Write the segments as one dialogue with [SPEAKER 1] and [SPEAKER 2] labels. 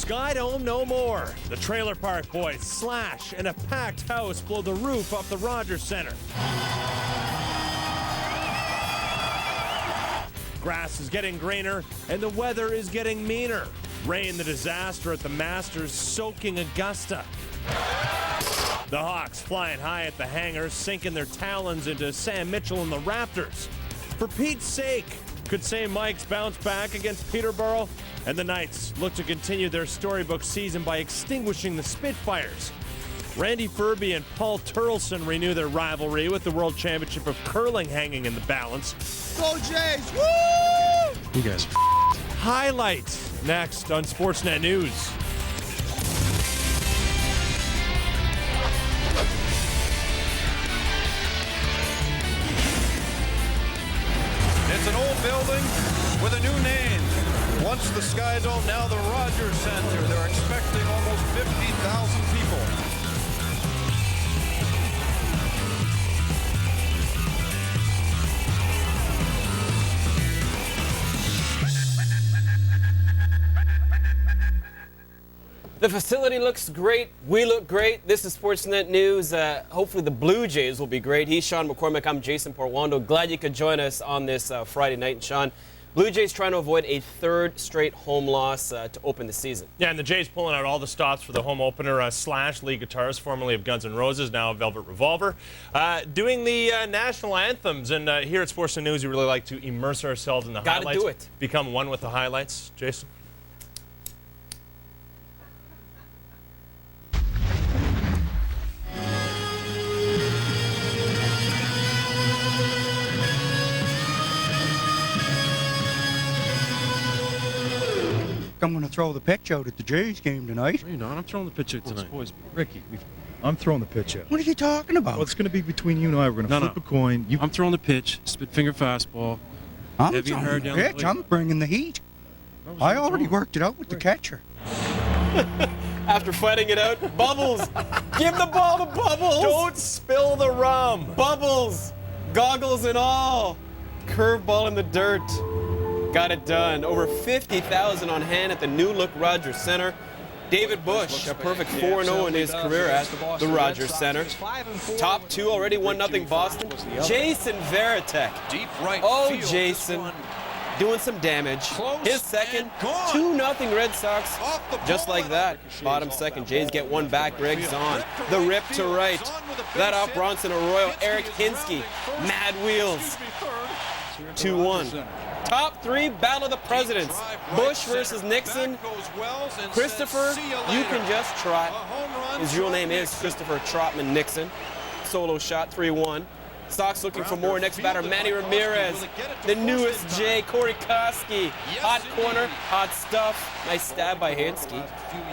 [SPEAKER 1] Sky Dome no more. The Trailer Park Boys slash and a packed house blow the roof off the Rogers Centre. Grass is getting greener and the weather is getting meaner. Rain the disaster at the Masters soaking Augusta. The Hawks flying high at the hangars, sinking their talons into Sam Mitchell and the Raptors. For Pete's sake, could St. Mike's bounce back against Peterborough? And the Knights look to continue their storybook season by extinguishing the Spitfires. Randy Ferbey and Paul Turleson renew their rivalry with the World Championship of Curling hanging in the balance.
[SPEAKER 2] Go Jays! Woo!
[SPEAKER 1] You guys are Highlights next on Sportsnet News.
[SPEAKER 3] It's an old building with a new name. Once the Sky Dome, now the Rogers Centre. They're expecting almost 50,000 people.
[SPEAKER 4] The facility looks great. We look great. This is Sportsnet News. Hopefully the Blue Jays will be great. He's Sean McCormick. I'm Jason Portwando. Glad you could join us on this Friday night. And Sean, Blue Jays trying to avoid a third straight home loss to open the season.
[SPEAKER 1] Yeah, and the Jays pulling out all the stops for the home opener. Slash, lead guitarist, formerly of Guns N' Roses, now Velvet Revolver, doing the national anthems. And here at Sportsnet News, we really like to immerse ourselves in the highlights.
[SPEAKER 4] Gotta do it.
[SPEAKER 1] Become one with the highlights. Jason?
[SPEAKER 2] I'm going to throw the pitch out at the Jays game tonight.
[SPEAKER 5] No, you're not. I'm throwing the pitch out tonight. Boys, Ricky, I'm throwing the pitch out.
[SPEAKER 2] What are you talking about?
[SPEAKER 5] Well, it's going to be between you and I. We're going to flip a coin. I'm throwing the pitch, spit finger fastball.
[SPEAKER 2] I'm
[SPEAKER 5] heavy and hard
[SPEAKER 2] throwing
[SPEAKER 5] down
[SPEAKER 2] the
[SPEAKER 5] the
[SPEAKER 2] pitch.
[SPEAKER 5] plate.
[SPEAKER 2] I'm bringing the heat. I already worked it out with the catcher.
[SPEAKER 4] After fighting it out, Bubbles, give the ball to Bubbles.
[SPEAKER 1] Don't spill the rum.
[SPEAKER 4] Bubbles, goggles and all. Curveball in the dirt. Got it done. Over 50,000 on hand at the new look Rogers Centre. David Bush, a perfect 4-0 in his career at the Rogers Centre. Top two already, 1-0 Boston. Jason Varitek. Oh, Jason, doing some damage. His second, 2-0 Red Sox. Just like that. Bottom second, Jays get one back. Greg's on. The rip to right. That off Bronson Arroyo. Eric Hinsky. Mad Wheels. 2-1. Top three, Battle of the Presidents. Bush versus Nixon. Christopher, you can just trot. His real name is Christopher Trotman Nixon. Solo shot, 3-1. Sox looking for more. Next batter, Manny Ramirez. The newest Jay, Corey Koski. Hot corner, hot stuff. Nice stab by Hinsky.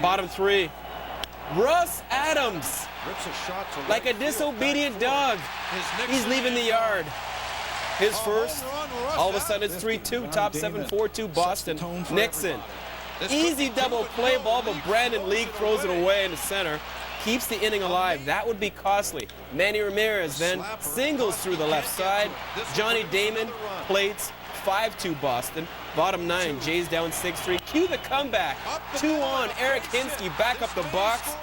[SPEAKER 4] Bottom three, Russ Adams. Like a disobedient dog. He's leaving the yard. His first, all of a sudden it's 3-2, top 7, 4-2 Boston. Nixon, easy double play ball, but Brandon League throws it away in the center. Keeps the inning alive. That would be costly. Manny Ramirez then singles through the left side. Johnny Damon plates, 5-2 Boston. Bottom nine, Jays down 6-3. Cue the comeback. 2-on, Eric Hinsky back up the box.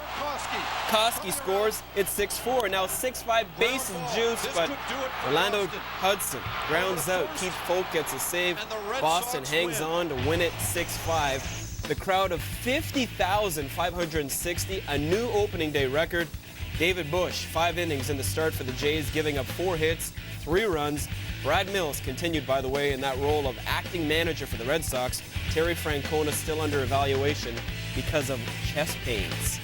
[SPEAKER 4] Koski scores. It's 6-4. Now 6-5 bases juice, but Orlando Hudson grounds out. Keith Folk gets a save. Boston hangs on to win it 6-5. The crowd of 50,560, a new opening day record. David Bush, 5 innings in the start for the Jays, giving up 4 hits, 3 runs. Brad Mills continued, by the way, in that role of acting manager for the Red Sox. Terry Francona still under evaluation because of chest pains.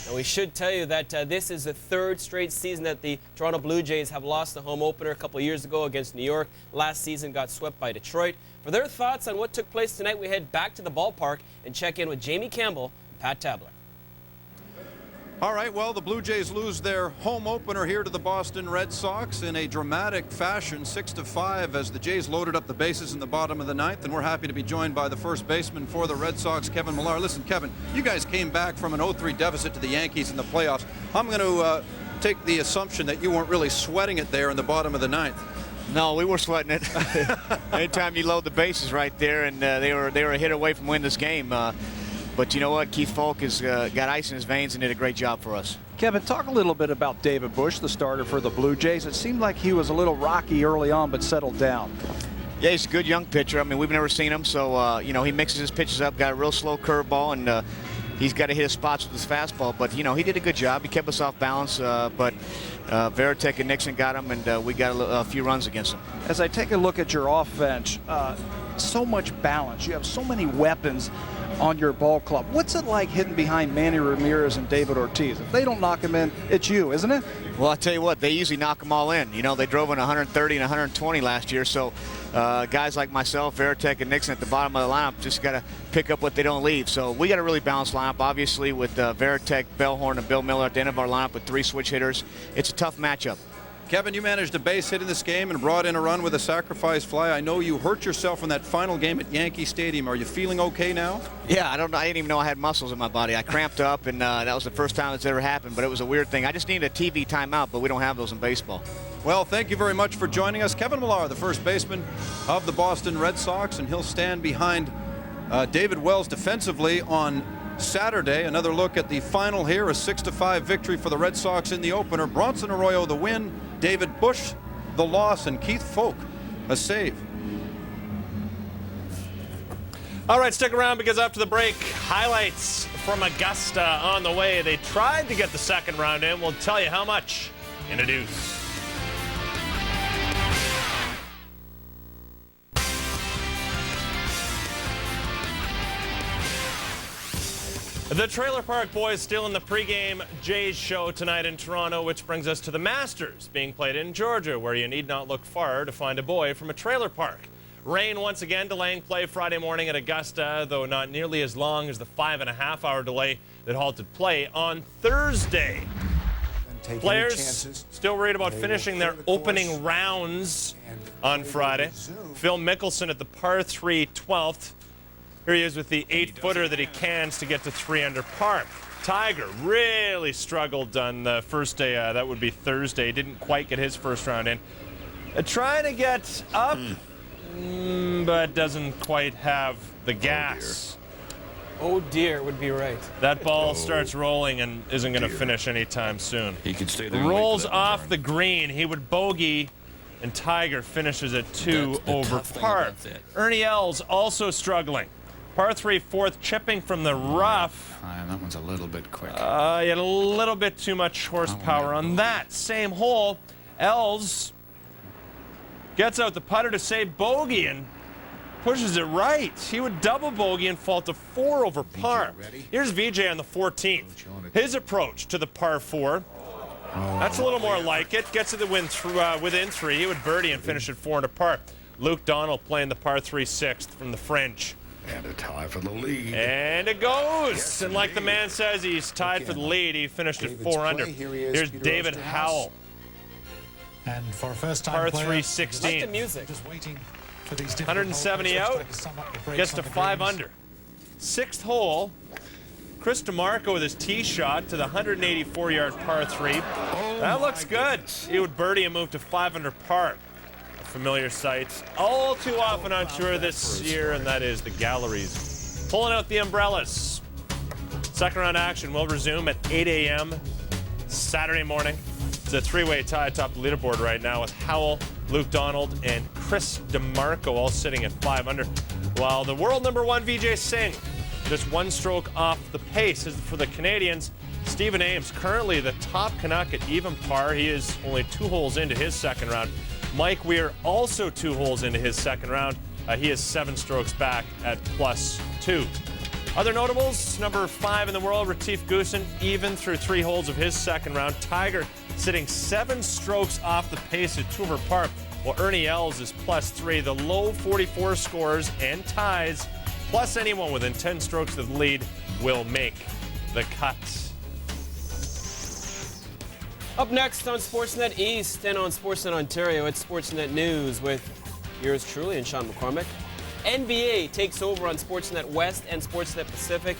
[SPEAKER 4] Now, we should tell you that this is the 3rd straight season that the Toronto Blue Jays have lost the home opener a couple years ago against New York. Last season got swept by Detroit. For their thoughts on what took place tonight, we head back to the ballpark and check in with Jamie Campbell and Pat Tabler.
[SPEAKER 3] All right, well, the Blue Jays lose their home opener here to the Boston Red Sox in a dramatic fashion, 6-5, as the Jays loaded up the bases in the bottom of the 9th, and we're happy to be joined by the first baseman for the Red Sox, Kevin Millar. Listen, Kevin, you guys came back from an 0-3 deficit to the Yankees in the playoffs. I'm going to take the assumption that you weren't really sweating it there in the bottom of the 9th.
[SPEAKER 6] No, we were sweating it. Anytime you load the bases right there, and they were a hit away from winning this game. But you know what? Keith Falk has got ice in his veins and did a great job for us.
[SPEAKER 7] Kevin, talk a little bit about David Bush, the starter for the Blue Jays. It seemed like he was a little rocky early on, but settled down.
[SPEAKER 6] Yeah, he's a good young pitcher. I mean, we've never seen him, so you know, he mixes his pitches up, got a real slow curveball, and he's got to hit his spots with his fastball. But you know, he did a good job. He kept us off balance, but Veritek and Nixon got him, and we got a few runs against him.
[SPEAKER 7] As I take a look at your offense, so much balance. You have so many weapons on your ball club. What's it like hitting behind Manny Ramirez and David Ortiz? If they don't knock him in, it's you, isn't it?
[SPEAKER 6] Well, I'll tell you what, they usually knock them all in. You know, they drove in 130 and 120 last year, so guys like myself, Veritek, and Nixon at the bottom of the lineup just got to pick up what they don't leave. So we got a really balanced lineup, obviously, with Veritek, Bellhorn, and Bill Miller at the end of our lineup with 3 switch hitters. It's a tough matchup.
[SPEAKER 3] Kevin, you managed a base hit in this game and brought in a run with a sacrifice fly. I know you hurt yourself in that final game at Yankee Stadium. Are you feeling okay now?
[SPEAKER 6] Yeah, I didn't even know I had muscles in my body. I cramped up, and that was the first time it's ever happened, but it was a weird thing. I just needed a TV timeout, but we don't have those in baseball.
[SPEAKER 3] Well, thank you very much for joining us. Kevin Millar, the first baseman of the Boston Red Sox, and he'll stand behind David Wells defensively on Saturday. Another look at the final here, a 6-5 victory for the Red Sox in the opener. Bronson Arroyo the win, David Bush the loss, and Keith Falk a save.
[SPEAKER 1] All right, stick around because after the break, highlights from Augusta on the way. They tried to get the second round in. We'll tell you how much in a deuce. The Trailer Park Boys still in the pregame Jays show tonight in Toronto, which brings us to the Masters being played in Georgia, where you need not look far to find a boy from a trailer park. Rain once again delaying play Friday morning at Augusta, though not nearly as long as the 5.5-hour delay that halted play on Thursday. Players still worried about finishing their opening rounds on Friday. Phil Mickelson at the par 3 12th. Here he is with the 8-footer that he cans to get to 3 under par. Tiger really struggled on the first day. That would be Thursday. Didn't quite get his first round in. Trying to get up, but doesn't quite have the gas.
[SPEAKER 4] Oh dear, would be right.
[SPEAKER 1] That ball starts rolling and isn't going to finish anytime soon.
[SPEAKER 8] He could stay there.
[SPEAKER 1] Rolls off the green. He would bogey, and Tiger finishes at 2 over par. Ernie Els also struggling. Par 3 4th, chipping from the rough.
[SPEAKER 8] That one's a little bit quick.
[SPEAKER 1] He had a little bit too much horsepower on that same hole. Els gets out the putter to save bogey and pushes it right. He would double bogey and fall to 4 over par. Here's VJ on the 14th. His approach to the par 4. That's a little more like it. Gets to the win within 3. He would birdie and finish at 4 under par. Luke Donald playing the par 3 6th from the French.
[SPEAKER 8] And a tie for the lead.
[SPEAKER 1] And it goes. Yes, and like the man says, he's tied for the lead. He finished at 4 under. Here's David Howell.
[SPEAKER 9] And for a first-time
[SPEAKER 1] par
[SPEAKER 9] player,
[SPEAKER 1] 3 16.
[SPEAKER 4] Like the music.
[SPEAKER 9] Just waiting for these
[SPEAKER 1] 170 out. Gets to 5 under. 6th hole. Chris DeMarco with his tee shot to the 184-yard par 3. That looks good. He would birdie and move to 5 under par. Familiar sights all too often on tour this year, and that is the galleries pulling out the umbrellas. Second round action will resume at 8 a.m. Saturday morning. It's a 3-way tie atop the leaderboard right now with Howell, Luke Donald, and Chris DeMarco all sitting at 5 under, while the world number 1 Vijay Singh just 1 stroke off the pace. As for the Canadians, Stephen Ames currently the top Canuck at even par. He is only 2 holes into his second round. Mike Weir also 2 holes into his second round. He is 7 strokes back at +2. Other notables, number 5 in the world, Retief Goosen, even through 3 holes of his second round. Tiger sitting 7 strokes off the pace at 2 over par, while Ernie Els is +3. The low 44 scores and ties, plus anyone within 10 strokes of the lead, will make the cut.
[SPEAKER 4] Up next on Sportsnet East and on Sportsnet Ontario, it's Sportsnet News with yours truly and Sean McCormick. NBA takes over on Sportsnet West and Sportsnet Pacific.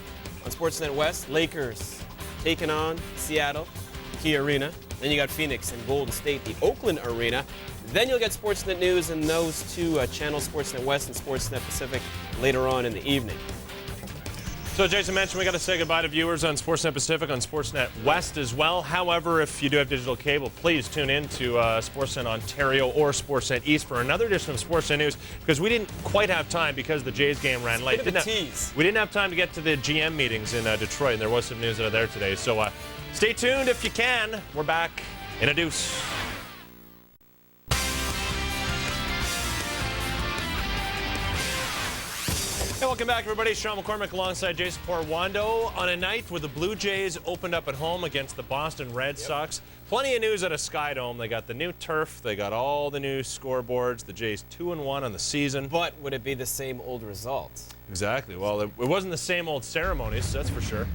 [SPEAKER 4] On Sportsnet West, Lakers taking on Seattle, Key Arena. Then you got Phoenix and Golden State, the Oakland Arena. Then you'll get Sportsnet News and those two channels, Sportsnet West and Sportsnet Pacific, later on in the evening.
[SPEAKER 1] So Jason mentioned we got to say goodbye to viewers on Sportsnet Pacific, on Sportsnet West as well. However, if you do have digital cable, please tune in to Sportsnet Ontario or Sportsnet East for another edition of Sportsnet News, because we didn't quite have time because the Jays game ran late.
[SPEAKER 4] We didn't have time to get to the GM meetings in Detroit, and there was some news out of there today. So stay tuned if you can. We're back in a deuce. Hey, welcome back, everybody. Sean McCormick alongside Jason Porwando on a night where the Blue Jays opened up at home against the Boston Red Sox. Plenty of news out of Skydome. They got the new turf. They got all the new scoreboards. The Jays 2-1 on the season. But would it be the same old results?
[SPEAKER 1] Exactly. Well, it wasn't the same old ceremonies, that's for sure.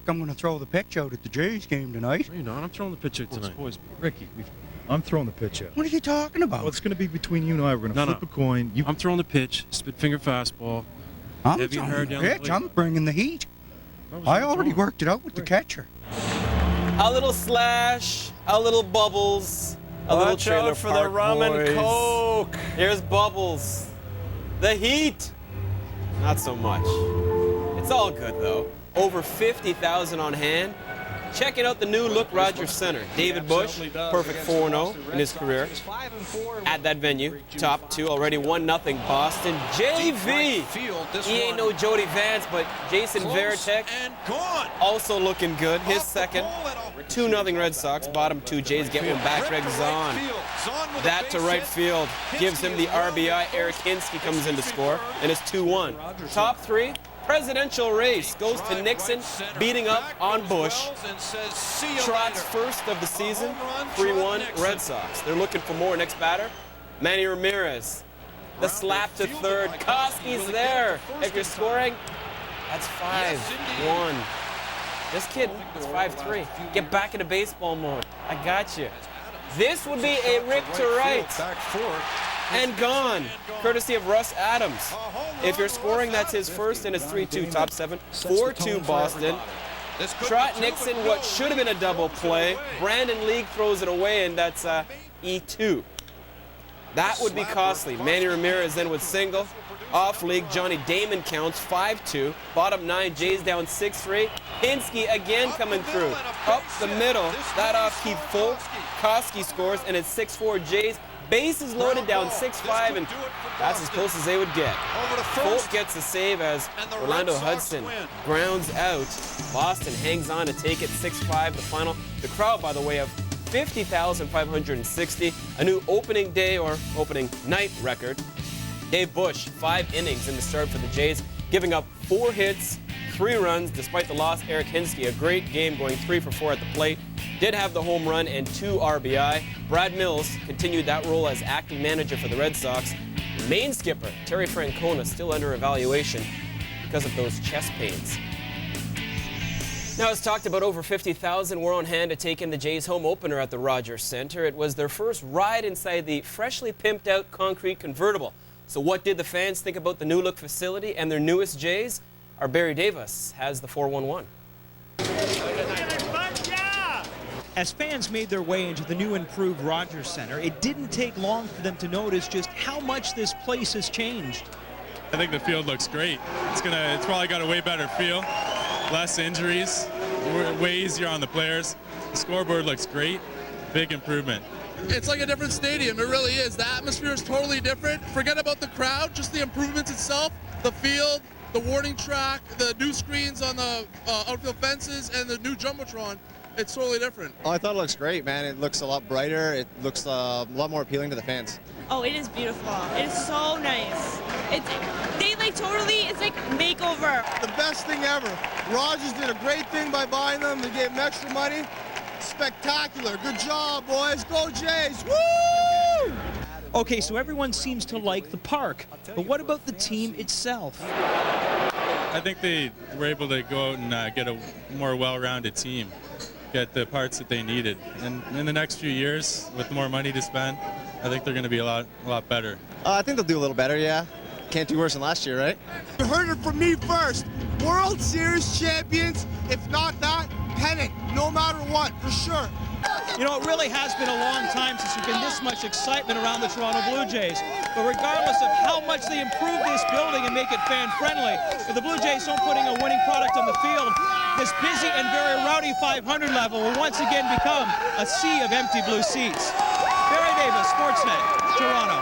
[SPEAKER 2] I'm going to throw the pitch out at the Jays game tonight.
[SPEAKER 5] No, you're not. I'm throwing the pitch out tonight. Boys, Ricky, I'm throwing the pitch out.
[SPEAKER 2] What are you talking about?
[SPEAKER 5] Well, it's going to be between you and I. We're going to flip a coin. I'm throwing the pitch, spit finger fastball.
[SPEAKER 2] I'm throwing the pitch. I'm bringing the heat. I already worked it out with the catcher.
[SPEAKER 4] A little slash, a little bubbles, a little trailer
[SPEAKER 1] for the rum and coke.
[SPEAKER 4] Here's Bubbles. The heat. Not so much. It's all good, though. Over 50,000 on hand. Checking out the new look Rogers Center. David Bush, perfect 4-0 in his career. At that venue, top two, already 1-0 Boston. JV. He ain't no Jody Vance, but Jason Varitek also looking good. His second. 2-0 Red Sox. Bottom two Jays get one back. Greg Zahn. That to right field gives him the RBI. Eric Hinsky comes in to score, and it's 2-1. Top three. Presidential race goes to Nixon, beating up on Bush. Trott's first of the season, 3-1 Red Sox. They're looking for more. Next batter, Manny Ramirez. The slap to third. Koski's there. If you're scoring, that's 5-1. This kid is 5-3. Get back into baseball mode. I got you. This would be a rip to right. And gone, courtesy of Russ Adams. If you're scoring, that's his first, and it's 3-2, top seven. 4-2 Boston. Trot Nixon, what should have been a double play. Brandon League throws it away, and that's E2. That would be costly. Manny Ramirez then with single. Off league, Johnny Damon counts 5-2. Bottom nine, Jays down 6-3. Hinsky again coming through. Up the middle, that off Keith Folk. Koski scores, and it's 6-4 Jays. Bases loaded down 6-5, and that's as close as they would get. Folk gets a save as Orlando Hudson grounds out. Boston hangs on to take it 6-5, the final. The crowd, by the way, of 50,560, a new opening day or opening night record. Dave Bush, 5 innings in the start for the Jays, giving up 4 hits, 3 runs, despite the loss. Eric Hinsky, a great game, going 3 for 4 at the plate. Did have the home run and 2 RBI. Brad Mills continued that role as acting manager for the Red Sox. Main skipper, Terry Francona, still under evaluation because of those chest pains. Now, as talked about, over 50,000 were on hand to take in the Jays' home opener at the Rogers Center. It was their first ride inside the freshly pimped out concrete convertible. So what did the fans think about the new look facility and their newest Jays? Our Barry Davis has the 411.
[SPEAKER 10] As fans made their way into the new improved Rogers Center, it didn't take long for them to notice just how much this place has changed.
[SPEAKER 11] I think the field looks great. It's probably got a way better feel, less injuries, way easier on the players. The scoreboard looks great, big improvement.
[SPEAKER 12] It's like a different stadium, it really is. The atmosphere is totally different. Forget about the crowd, just the improvements itself, the field, the warning track, the new screens on the outfield fences, and the new Jumbotron. It's totally different.
[SPEAKER 13] Oh, I thought it looks great, man. It looks a lot brighter. It looks a lot more appealing to the fans.
[SPEAKER 14] Oh, it is beautiful. It is so nice. It's like makeover.
[SPEAKER 15] The best thing ever. Rogers did a great thing by buying them. They gave them extra money. Spectacular. Good job, boys. Go Jays. Woo!
[SPEAKER 10] Okay, so everyone seems to like the park, but what about the team itself?
[SPEAKER 11] I think they were able to go out and get a more well-rounded team, get the parts that they needed. And in the next few years, with more money to spend, I think they're going to be a lot better.
[SPEAKER 13] I think they'll do a little better, yeah. Can't do worse than last year, right?
[SPEAKER 15] You heard it from me first. World Series champions, if not that, pennant, no matter what, for sure.
[SPEAKER 10] You know, it really has been a long time since there's been this much excitement around the Toronto Blue Jays. But regardless of how much they improve this building and make it fan-friendly, if the Blue Jays don't putting a winning product on the field, this busy and very rowdy 500 level will once again become a sea of empty blue seats. Barry Davis, Sportsnet, Toronto.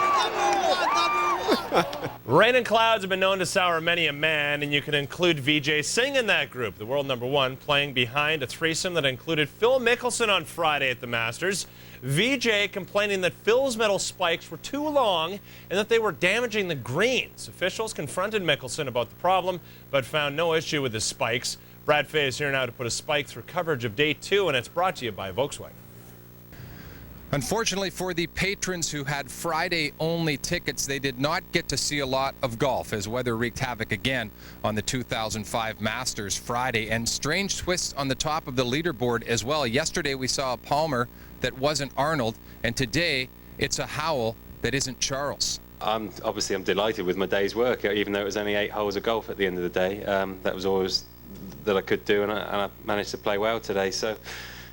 [SPEAKER 1] Rain and clouds have been known to sour many a man, and you can include VJ Singh in that group. The world #1 playing behind a threesome that included Phil Mickelson on Friday at the Masters. VJ complaining that Phil's metal spikes were too long and that they were damaging the greens. Officials confronted Mickelson about the problem, but found no issue with his spikes. Brad Fay is here now to put a spike through coverage of Day 2, and it's brought to you by Volkswagen.
[SPEAKER 16] Unfortunately for the patrons who had Friday-only tickets, they did not get to see a lot of golf as weather wreaked havoc again on the 2005 Masters Friday. And strange twists on the top of the leaderboard as well. Yesterday we saw a Palmer that wasn't Arnold, and today it's a Howell that isn't Charles.
[SPEAKER 17] I'm delighted with my day's work, even though it was only 8 holes of golf at the end of the day. That was always that I could do, and I managed to play well today. So,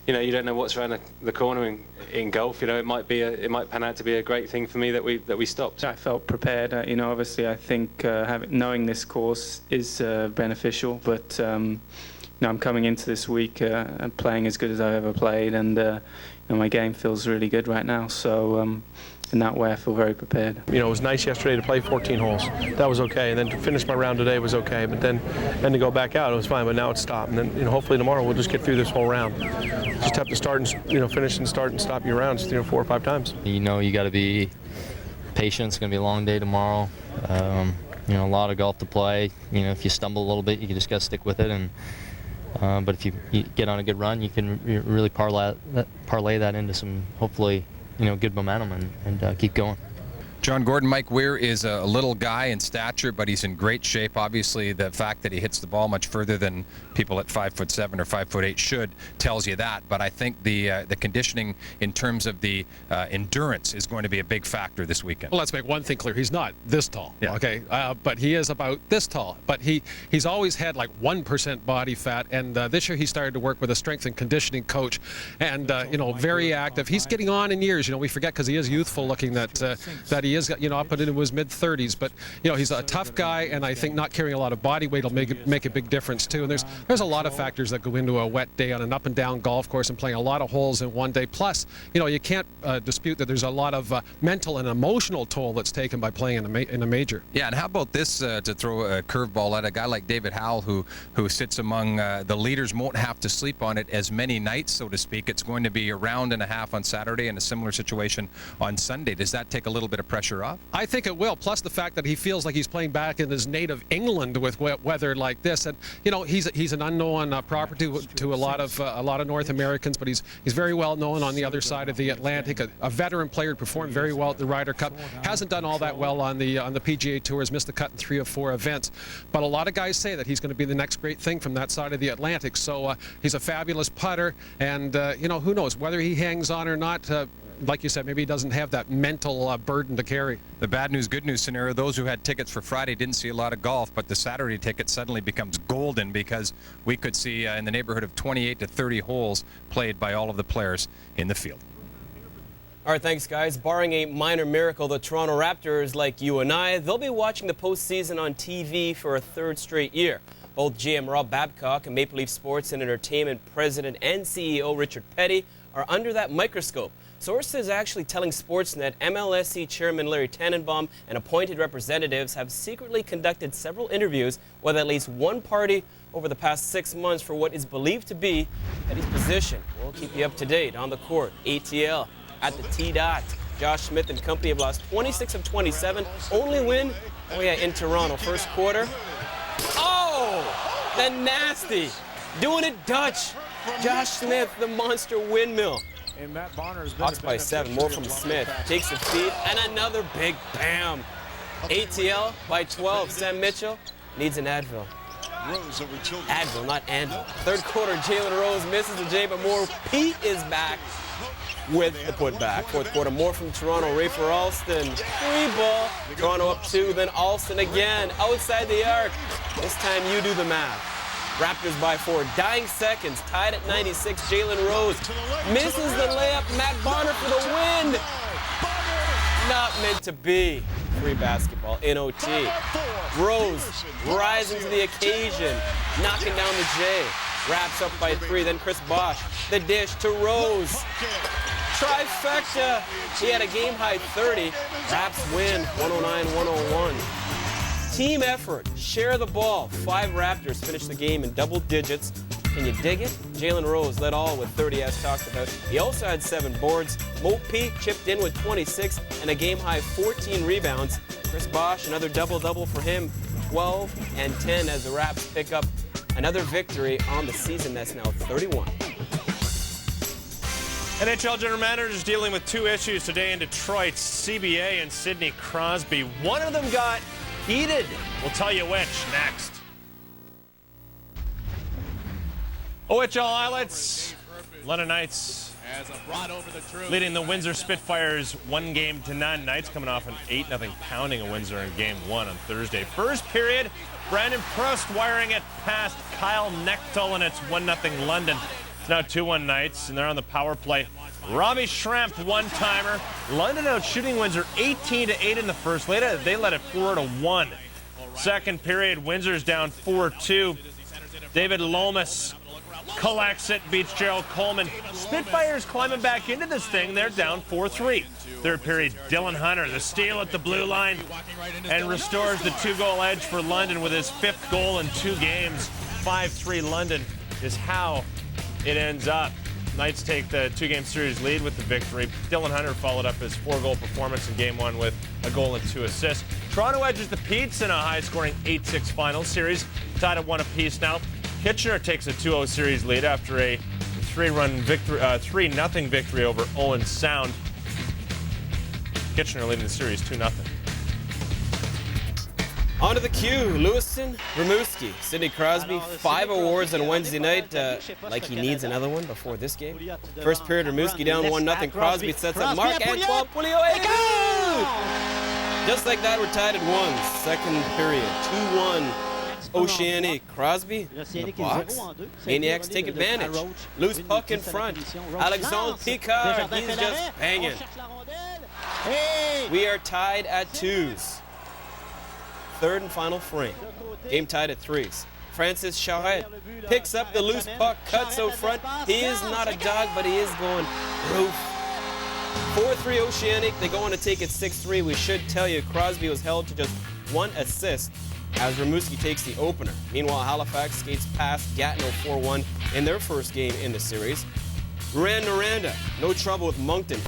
[SPEAKER 17] you know, you don't know what's around the corner in golf. You know, it might pan out to be a great thing for me that we stopped.
[SPEAKER 18] I felt prepared. You know, obviously, I think knowing this course is beneficial. But you know, I'm coming into this week and playing as good as I've ever played, and you know, my game feels really good right now. So. In that way, I feel very prepared.
[SPEAKER 19] You know, it was nice yesterday to play 14 holes. That was okay, and then to finish my round today was okay. But then to go back out, it was fine. But now it's stopped, and then, you know, hopefully tomorrow we'll just get through this whole round. Just have to start and, you know, finish and start and stop your rounds, you know, 4 or 5 times.
[SPEAKER 20] You know, you got to be patient. It's going to be a long day tomorrow. You know, a lot of golf to play. You know, if you stumble a little bit, you just got to stick with it. And but if you get on a good run, you can really parlay that into some, hopefully, you know, good momentum and keep going.
[SPEAKER 16] John Gordon, Mike Weir is a little guy in stature, but he's in great shape. Obviously, the fact that he hits the ball much further than people at 5'7" or 5'8" should tells you that. But I think the conditioning in terms of the endurance is going to be a big factor this weekend.
[SPEAKER 21] Well, let's make one thing clear: he's not this tall. Yeah. Okay, but he is about this tall. But he's always had like 1% body fat, and this year he started to work with a strength and conditioning coach, and you know, very active. He's getting on in years. You know, we forget because he is youthful looking that he is, you know, up into his mid-30s, but you know, he's a tough guy, and I think not carrying a lot of body weight will make a big difference too. And there's a lot of factors that go into a wet day on an up and down golf course and playing a lot of holes in one day. Plus, you know, you can't dispute that there's a lot of mental and emotional toll that's taken by playing in a major.
[SPEAKER 16] Yeah, and how about this to throw a curveball at a guy like David Howell, who sits among the leaders, won't have to sleep on it as many nights, so to speak. It's going to be a round and a half on Saturday and a similar situation on Sunday. Does that take a little bit of pressure off?
[SPEAKER 21] I think it will, plus the fact that he feels like he's playing back in his native England with weather like this. And you know, he's an unknown property to a lot of North Americans, but he's very well known on the other side of the Atlantic. A veteran player, performed very well at the Ryder Cup. Hasn't done all that well on the PGA Tour. Has missed the cut in 3 or 4 events. But a lot of guys say that he's going to be the next great thing from that side of the Atlantic. So he's a fabulous putter, and you know, who knows whether he hangs on or not. Like you said, maybe he doesn't have that mental burden to carry.
[SPEAKER 16] The bad news, good news scenario, those who had tickets for Friday didn't see a lot of golf, but the Saturday ticket suddenly becomes golden because we could see in the neighborhood of 28 to 30 holes played by all of the players in the field.
[SPEAKER 4] All right, thanks, guys. Barring a minor miracle, the Toronto Raptors, like you and I, they'll be watching the postseason on TV for a 3rd straight year. Both GM Rob Babcock and Maple Leaf Sports and Entertainment President and CEO Richard Petty are under that microscope. Sources actually telling Sportsnet MLSE Chairman Larry Tannenbaum and appointed representatives have secretly conducted several interviews with at least one party over the past 6 months for what is believed to be Petty's position. We'll keep you up to date on the court. ATL at the T-Dot. Josh Smith and company have lost 26 of 27. Only win, in Toronto. First quarter. Oh, the nasty. Doing it Dutch. Josh Smith, the monster windmill.
[SPEAKER 22] And Matt Bonner's
[SPEAKER 4] Hawks by 7. More from Smith. Takes the feed, and another big bam. ATL by 12. Sam Mitchell needs an Advil. Advil, not Anvil. Third quarter, Jalen Rose misses the J, but more. Pete is back. with the putback. Fourth quarter, more from Toronto. Ray for Alston. Free ball. Toronto up 2, then Alston again. Outside the arc. This time you do the math. Raptors by 4. Dying seconds. Tied at 96. Jalen Rose misses the layup. Matt Bonner for the win. Not meant to be. Free basketball in OT. Rose rising to the occasion. Knocking down the J. Raps up by 3, then Chris Bosch. The dish to Rose. Trifecta. He had a game-high 30. Raps win 109-101. Team effort. Share the ball. 5 Raptors finish the game in double digits. Can you dig it? Jalen Rose led all with 30 as talked about. He also had 7 boards. Mo P chipped in with 26 and a game-high 14 rebounds. Chris Bosch, another double-double for him. 12 and 10 as the Raps pick up another victory on the season that's now 31.
[SPEAKER 1] NHL general managers dealing with 2 issues today in Detroit. CBA and Sidney Crosby. One of them got heated. We'll tell you which next. OHL highlights. London Knights leading the Windsor Spitfires 1-0. Knights coming off an 8-0 pounding of Windsor in Game 1 on Thursday. First period, Brandon Proust wiring it past Kyle Nechtel, and it's 1-0 London. It's now 2-1 Knights, and they're on the power play. Robbie Schramp, one-timer. London out shooting Windsor 18-8 in the first. Later, they led it 4-1. Second period, Windsor's down 4-2. David Lomas collects it, beats Gerald Coleman. Spitfires climbing back into this thing. They're down 4-3. Third period, Dylan Hunter, the steal at the blue line, and restores the 2-goal edge for London with his 5th goal in 2 games. 5-3 London is how it ends up. Knights take the 2-game series lead with the victory. Dylan Hunter followed up his 4-goal performance in Game 1 with a goal and 2 assists. Toronto edges the Petes in a high-scoring 8-6 final series, tied at 1 apiece now. Kitchener takes a 2-0 series lead after a 3-0 victory over Owen Sound. Kitchener leading the series 2-0.
[SPEAKER 4] On to the queue, Lewiston, Rimouski, Sidney Crosby, 5 awards on Wednesday night, like he needs another one before this game. First period, Rimouski down 1-0. Crosby sets up Marc-Antoine Pouliot. Just like that, we're tied at 1. Second period, 2-1. Oceanic. Crosby in the box. Maniacs take advantage. Loose puck in front. Alexandre Picard, he's just banging. We are tied at 2s. Third and final frame. Game tied at 3s. Francis Charette picks up the loose puck, cuts out front. He is not a dog, but he is going roof. 4-3 Oceanic. They go on to take it 6-3. We should tell you Crosby was held to just 1 assist as Rimouski takes the opener. Meanwhile, Halifax skates past Gatineau 4-1 in their first game in the series. Rouyn-Noranda, no trouble with Moncton.